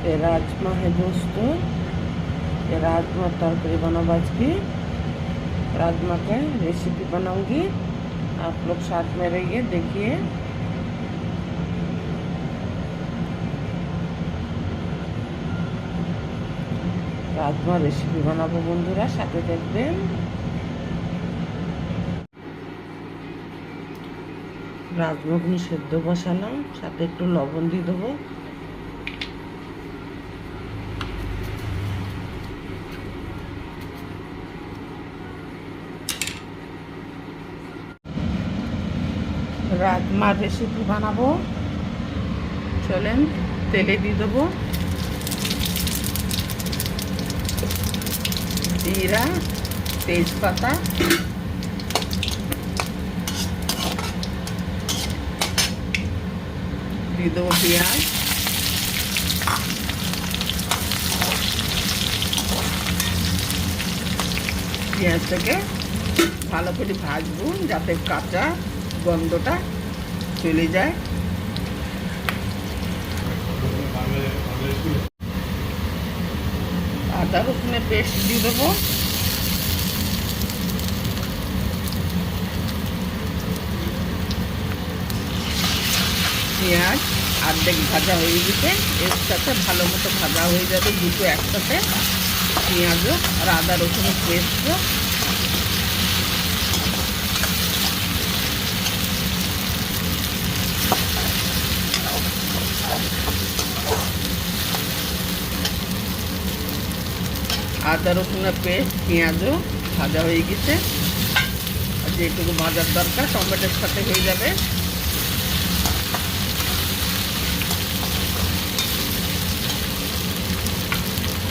ये राजमा है दोस्तों, ये राजमा तरकारी बनाओ। आज की राजमा का रेसिपी बनाऊंगी, आप लोग साथ में रहिए। देखिए राजमा रेसिपी बनाबो बंधुरा, साथे देखबेन। রাজমাগুলো সেদ্ধ বসালাম, সাথে একটু লবণ দিয়ে দেবো। রাজমার রেসিপি বানাবো, চলেন তেলে দিয়ে দেবো জিরা, তেজপাতা, দিয়ে দেবো পেঁয়াজ, পেঁয়াজটাকে ভালো করে ভাজবো যাতে কাঁচা গন্ধটা চলে যায়। আদা রসুনের পেস্ট দিয়ে দেবো, পেঁয়াজ অর্ধেক ভাজা হয়ে গেছে, এর সাথে ভালো মতো ভাজা হয়ে যাবে দুটো একসাথে, পেঁয়াজও আর আদা রসুনের পেস্টও। আদা রসুনের পেস্ট পেঁয়াজও ভাজা হয়ে গেছে, আর যেটুকু ভাজার দরকার টমেটোর সাথে হয়ে যাবে।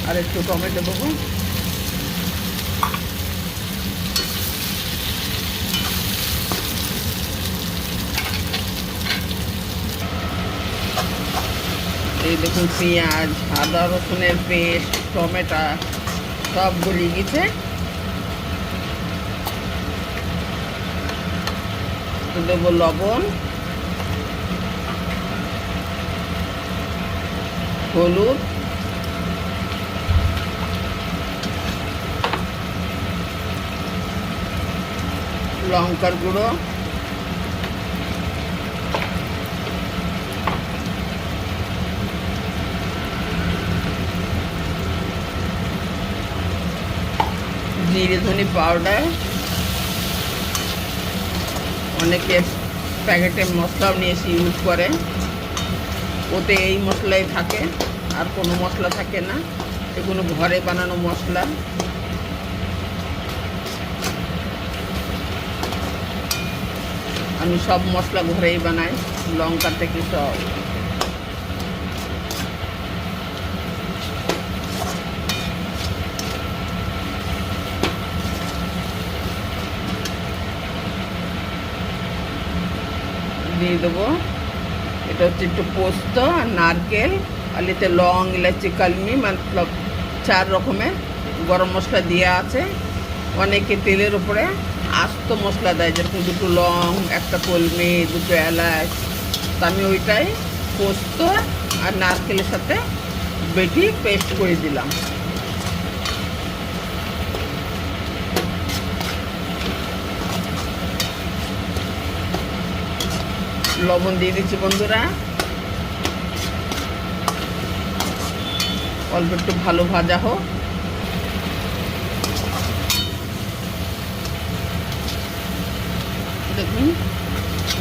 আর একটু টমেটো দেবো, এই দেখুন পেঁয়াজ, আদা রসুনের পেস্ট, টমেটো সব গলে গেছে। দেবো লবণ, হলুদ, লঙ্কার গুঁড়ো, জিরে ধনে পাউডার। অনেকে প্যাকেটে মশলাও নিয়ে এসে ইউজ করে, ওতে এই মশলাই থাকে, আর কোনো মশলা থাকে না, এগুলো ঘরে বানানো মশলা। আমি সব মশলা ঘরেই বানাই, লঙ্কা থেকে সব। দিয়ে দেবো, এটা হচ্ছে একটু পোস্ত আর নারকেল, আর এতে লং, ইলাচি, কালমি, মতলব 4 রকমের গরম মশলা দেওয়া আছে। অনেকে তেলের উপরে আস্ত মশলা দেয়, যেরকম 2টো লং, একটা কলমি, 2টো এলাচ। তো আমি ওইটাই পোস্ত আর নারকেলের সাথে বেটে পেস্ট করে দিলাম। লবণ দিয়ে দিচ্ছি বন্ধুরা, অল্প একটু ভালো ভাজা হোক। দেখুন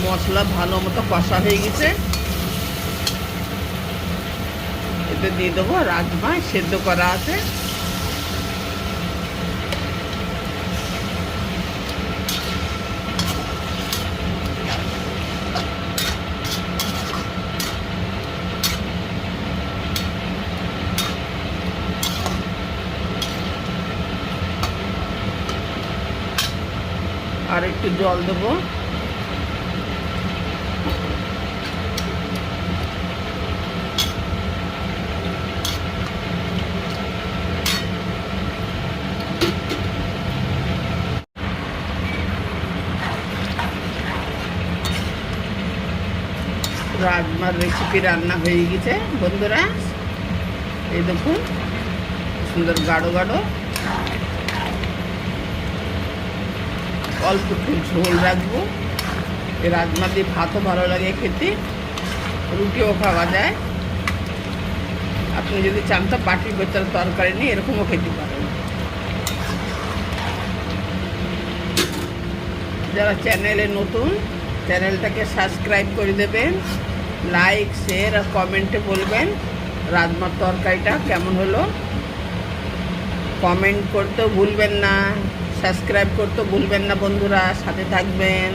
মশলা ভালো মতো কষা হয়ে গেছে, এতে দিয়ে দেবো রাজমা সেদ্ধ করা আছে। আর একটু জল দেবো, রাজমার রেসিপি রান্না হয়ে গেছে বন্ধুরা। এই দেখুন সুন্দর গাঢ় গাঢ়। অল্প একটু ঝোল রাখবো। এই রাজমা দিয়ে ভাতও ভালো লাগে খেতে, রুটিও খাওয়া যায়। আপনি যদি চান তো বাটির ভেতরে তরকারি নিয়ে এরকমও খেতে পারেন। যারা চ্যানেলে নতুন, চ্যানেলটাকে সাবস্ক্রাইব করে দেবেন, লাইক শেয়ার আর কমেন্টে বলবেন রাজমার তরকারিটা কেমন হলো। কমেন্ট করতেও ভুলবেন না, সাবস্ক্রাইব করতেও ভুলবেন না বন্ধুরা, সাথে থাকবেন।